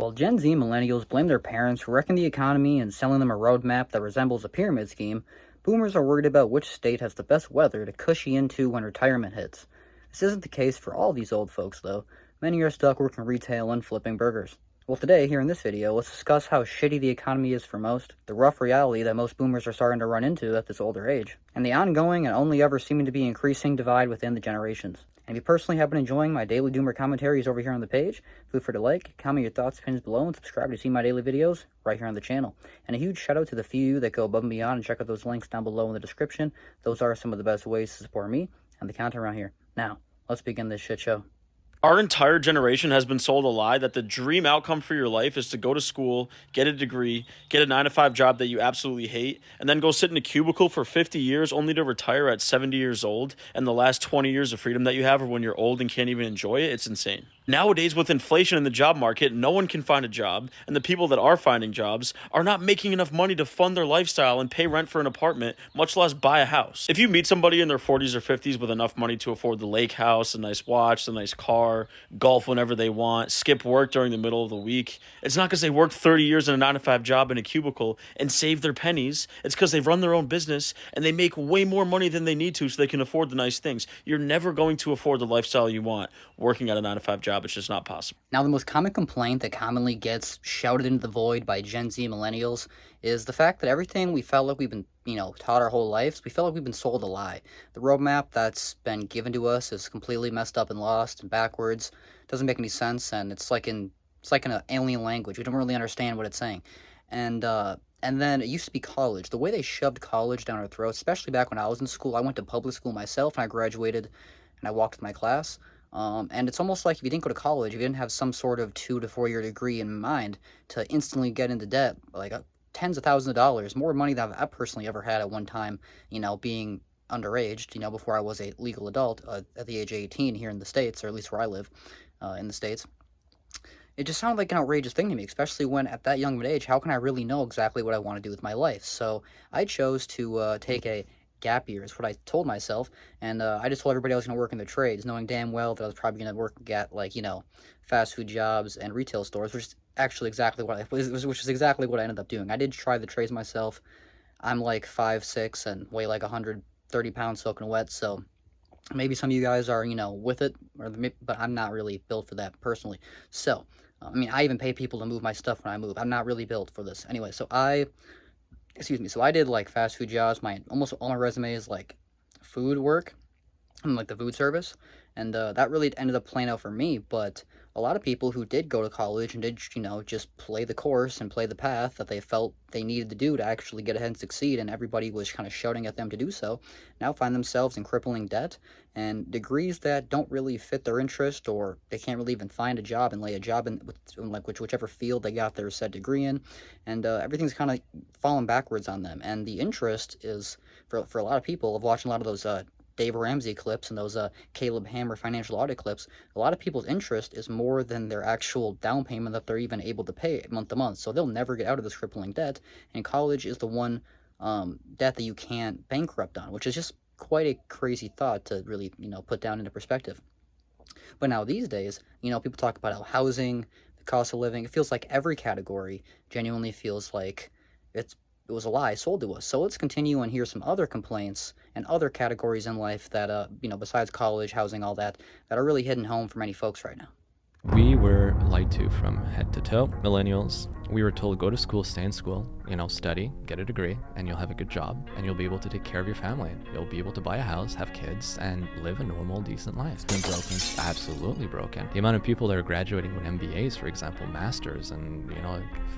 While Gen Z millennials blame their parents for wrecking the economy and selling them a roadmap that resembles a pyramid scheme, boomers are worried about which state has the best weather to cushy into when retirement hits. This isn't the case for all these old folks, though. Many are stuck working retail and flipping burgers. Well, today, here in this video, let's discuss how shitty the economy is for most, the rough reality that most boomers are starting to run into at this older age, and the ongoing and only ever seeming to be increasing divide within the generations. And if you personally have been enjoying my daily doomer commentaries over here on the page, feel free to like, comment your thoughts, opinions below, and subscribe to see my daily videos right here on the channel. And a huge shout out to the few of you that go above and beyond and check out those links down below in the description. Those are some of the best ways to support me and the content around here. Now, let's begin this shit show. Our entire generation has been sold a lie that the dream outcome for your life is to go to school, get a degree, get a 9-to-5 job that you absolutely hate, and then go sit in a cubicle for 50 years only to retire at 70 years old, and the last 20 years of freedom that you have are when you're old and can't even enjoy it. It's insane. Nowadays, with inflation in the job market, no one can find a job, and the people that are finding jobs are not making enough money to fund their lifestyle and pay rent for an apartment, much less buy a house. If you meet somebody in their 40s or 50s with enough money to afford the lake house, a nice watch, a nice car, golf whenever they want, skip work during the middle of the week, it's not because they worked 30 years in a 9-to-5 job in a cubicle and saved their pennies. It's because they run their own business and they make way more money than they need to so they can afford the nice things. You're never going to afford the lifestyle you want working at a 9-to-5 job. It's just not possible. Now, the most common complaint that commonly gets shouted into the void by Gen Z millennials is the fact that everything we felt like we've been, taught our whole lives, we felt like we've been sold a lie. The roadmap that's been given to us is completely messed up and lost and backwards. Doesn't make any sense, and it's like an alien language. We don't really understand what it's saying. And then it used to be college. The way they shoved college down our throats, especially back when I was in school. I went to public school myself, and I graduated, and I walked with my class. And it's almost like if you didn't go to college, if you didn't have some sort of 2 to 4 year degree in mind to instantly get into debt, like tens of thousands of dollars, more money than I've personally ever had at one time, being underaged, before I was a legal adult at the age of 18 here in the States, or at least where I live in the States. It just sounded like an outrageous thing to me, especially when at that young of an age, how can I really know exactly what I want to do with my life? So I chose to take a gap year, is what I told myself, and I just told everybody I was going to work in the trades, knowing damn well that I was probably going to work at fast food jobs and retail stores, which is actually exactly what I ended up doing. I did try the trades myself. I'm like 5'6" and weigh like 130 pounds soaking wet, so maybe some of you guys are with it, but I'm not really built for that personally. So I even pay people to move my stuff when I move. I'm not really built for this anyway. So I did like fast food jobs. Almost all my resume is like food work and like the food service, and that really ended up playing out for me. But a lot of people who did go to college and did just play the course and play the path that they felt they needed to do to actually get ahead and succeed, and everybody was kind of shouting at them to do so, now find themselves in crippling debt and degrees that don't really fit their interest, or they can't really even find a job and lay a job in whichever field they got their said degree in, and everything's kind of falling backwards on them. And the interest is for a lot of people. I've watched a lot of those Dave Ramsey clips and those Caleb Hammer financial audit clips. A lot of people's interest is more than their actual down payment that they're even able to pay month to month. So they'll never get out of this crippling debt. And college is the one debt that you can't bankrupt on, which is just quite a crazy thought to really put down into perspective. But now these days, people talk about how housing, the cost of living, it feels like every category genuinely feels like it was a lie sold to us. So let's continue and hear some other complaints and other categories in life that, besides college, housing, all that are really hitting home for many folks right now. We were lied to from head to toe. Millennials, we were told go to school, stay in school, study, get a degree, and you'll have a good job, and you'll be able to take care of your family. You'll be able to buy a house, have kids, and live a normal, decent life. It's been broken, absolutely broken. The amount of people that are graduating with MBAs, for example, masters, and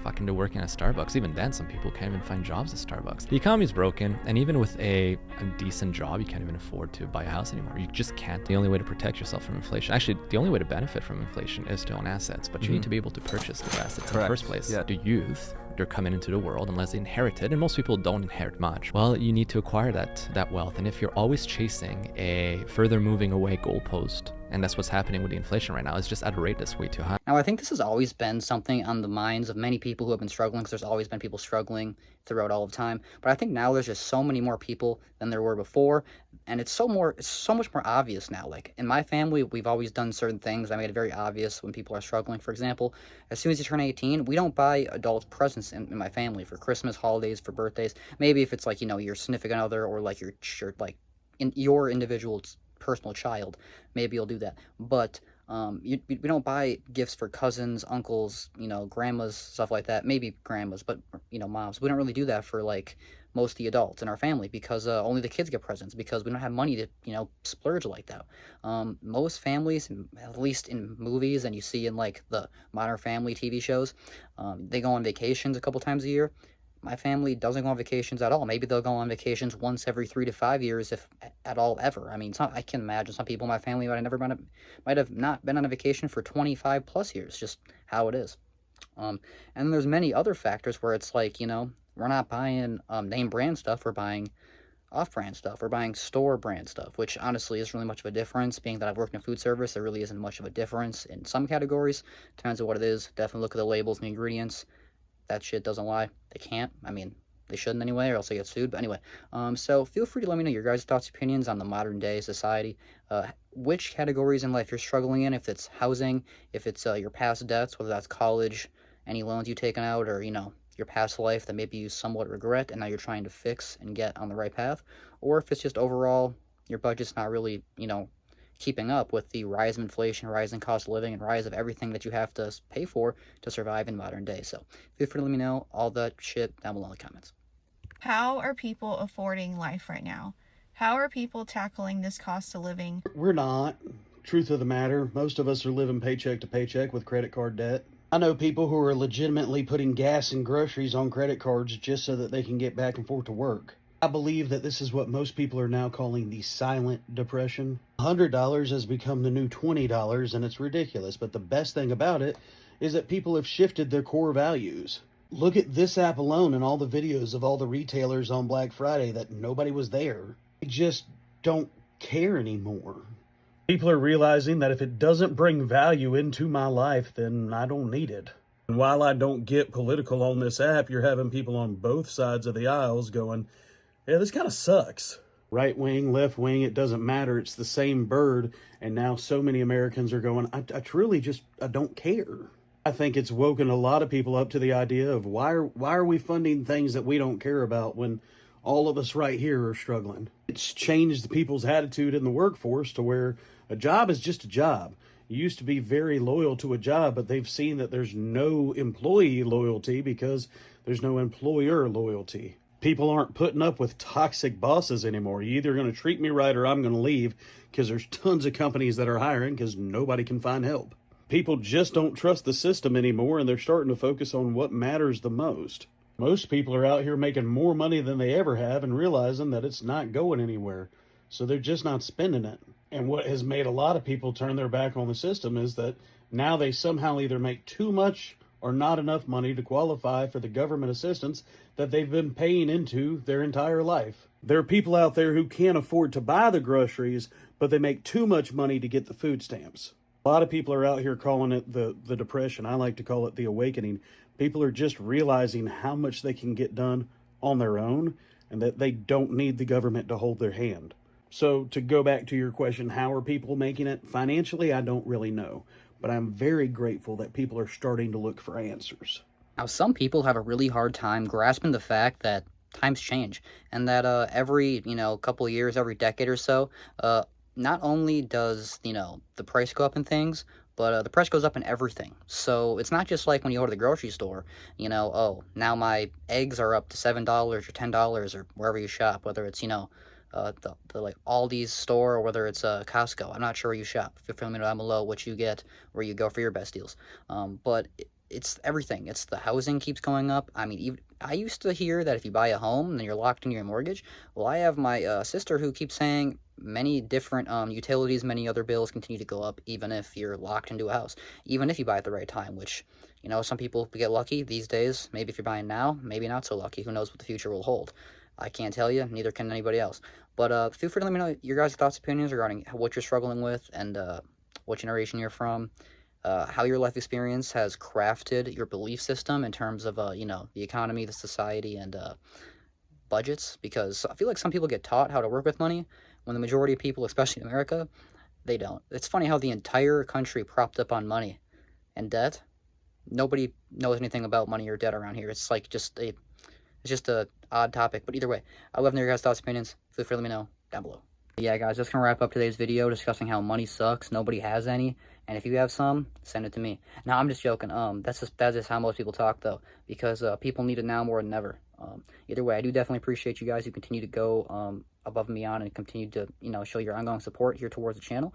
fucking to working at Starbucks. Even then, some people can't even find jobs at Starbucks. The economy's broken, and even with a decent job, you can't even afford to buy a house anymore. You just can't. The only way to protect yourself from inflation, actually, the only way to benefit from inflation is to own assets, but you need to be able to purchase the assets in the first place. Yeah. The youth, they're coming into the world unless they inherit it, and most people don't inherit much. Well, you need to acquire that wealth, and if you're always chasing a further moving away goalpost And that's what's happening with the inflation right now. It's just at a rate that's way too high. Now, I think this has always been something on the minds of many people who have been struggling, because there's always been people struggling throughout all of time. But I think now there's just so many more people than there were before, and it's so much more obvious now. Like in my family, we've always done certain things. I made it very obvious when people are struggling. For example, as soon as you turn 18, we don't buy adult presents in my family for Christmas, holidays, for birthdays. Maybe if it's like, your significant other, or like like in your individual personal child, maybe you'll do that. But we don't buy gifts for cousins, uncles, grandmas, stuff like that. Maybe grandmas, but moms. We don't really do that for like most of the adults in our family, because only the kids get presents, because we don't have money to splurge like that. Most families, at least in movies, and you see in like the Modern Family TV shows, they go on vacations a couple times a year. My family doesn't go on vacations at all. Maybe they'll go on vacations once every 3 to 5 years, if at all, ever. I mean, I can imagine some people in my family might have not been on a vacation for 25 plus years, just how it is. And there's many other factors where it's like, we're not buying name brand stuff, we're buying off-brand stuff, we're buying store brand stuff, which honestly isn't really much of a difference. Being that I've worked in food service, there really isn't much of a difference in some categories. Depends on what it is. Definitely look at the labels and the ingredients. That shit doesn't lie. They can't. I mean, they shouldn't anyway, or else they get sued. But anyway, so feel free to let me know your guys' thoughts, opinions on the modern day society. Which categories in life you're struggling in, if it's housing, if it's your past debts, whether that's college, any loans you've taken out, or, your past life that maybe you somewhat regret and now you're trying to fix and get on the right path. Or if it's just overall your budget's not really, keeping up with the rise of inflation, rise in cost of living, and rise of everything that you have to pay for to survive in modern day. So feel free to let me know all that shit down below in the comments. How are people affording life right now? How are people tackling this cost of living? We're not. Truth of the matter, most of us are living paycheck to paycheck with credit card debt. I know people who are legitimately putting gas and groceries on credit cards just so that they can get back and forth to work. I believe that this is what most people are now calling the silent depression. $100 has become the new $20, and it's ridiculous. But the best thing about it is that people have shifted their core values. Look at this app alone and all the videos of all the retailers on Black Friday that nobody was there. They just don't care anymore. People are realizing that if it doesn't bring value into my life, then I don't need it. And while I don't get political on this app, you're having people on both sides of the aisles going, yeah, this kind of sucks. Right wing, left wing, it doesn't matter. It's the same bird. And now so many Americans are going, I don't care. I think it's woken a lot of people up to the idea of why are we funding things that we don't care about when all of us right here are struggling. It's changed the people's attitude in the workforce to where a job is just a job. You used to be very loyal to a job, but they've seen that there's no employee loyalty because there's no employer loyalty. People aren't putting up with toxic bosses anymore. You're either going to treat me right or I'm going to leave, because there's tons of companies that are hiring because nobody can find help. People just don't trust the system anymore, and they're starting to focus on what matters the most. Most people are out here making more money than they ever have and realizing that it's not going anywhere. So they're just not spending it. And what has made a lot of people turn their back on the system is that now they somehow either make too much or not enough money to qualify for the government assistance that they've been paying into their entire life. There are people out there who can't afford to buy the groceries, but they make too much money to get the food stamps. A lot of people are out here calling it the depression. I like to call it the awakening. People are just realizing how much they can get done on their own and that they don't need the government to hold their hand. So to go back to your question, how are people making it? Financially, I don't really know. But I'm very grateful that people are starting to look for answers. Now, some people have a really hard time grasping the fact that times change, and that every couple of years, every decade or so, not only does the price go up in things, but the price goes up in everything. So it's not just like when you go to the grocery store, oh, now my eggs are up to $7 or $10 or wherever you shop, whether it's the like Aldi's store or whether it's Costco. I'm not sure where you shop. Feel free to let me know down below what you get, where you go for your best deals. But it's everything. It's the housing keeps going up. I mean, I used to hear that if you buy a home, then you're locked in your mortgage. Well, I have my sister who keeps saying many different utilities, many other bills continue to go up, even if you're locked into a house, even if you buy at the right time, which, some people get lucky these days. Maybe if you're buying now, maybe not so lucky. Who knows what the future will hold? I can't tell you, neither can anybody else. But feel free to let me know your guys' thoughts, opinions regarding what you're struggling with, and what generation you're from, how your life experience has crafted your belief system in terms of, the economy, the society, and budgets. Because I feel like some people get taught how to work with money when the majority of people, especially in America, they don't. It's funny how the entire country propped up on money and debt. Nobody knows anything about money or debt around here. It's like it's just a odd topic. But either way, I love to hear your guys' thoughts, opinions. Feel free to let me know down below. Yeah, guys, that's gonna wrap up today's video discussing how money sucks. Nobody has any, and if you have some, send it to me. No, I'm just joking. That's just how most people talk though, because people need it now more than ever. Either way, I do definitely appreciate you guys who continue to go above and beyond and continue to show your ongoing support here towards the channel.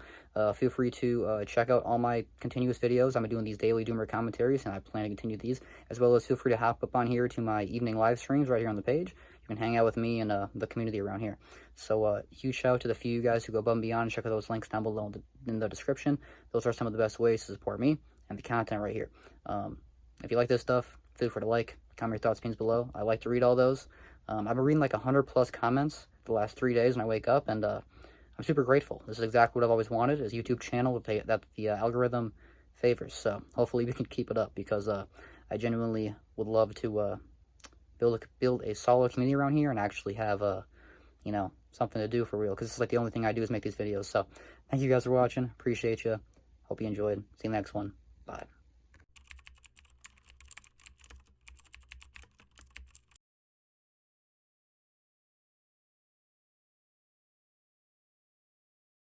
Feel free to check out all my continuous videos. I'm doing these daily Doomer commentaries, and I plan to continue these, as well as feel free to hop up on here to my evening live streams right here on the page. You can hang out with me and the community around here. So huge shout out to the few of you guys who go above and beyond. Check out those links down below in the description. Those are some of the best ways to support me and the content right here. If you like this stuff, feel free to like, comment your thoughts, opinions below. I like to read all those. I've been reading like 100+ comments the last 3 days when I wake up, and I'm super grateful. This is exactly what I've always wanted, is a YouTube channel that the algorithm favors. So hopefully we can keep it up, because I genuinely would love to build a solid community around here and actually have something to do for real, because it's like the only thing I do is make these videos. So thank you guys for watching. Appreciate you. Hope you enjoyed. See you next one. Bye.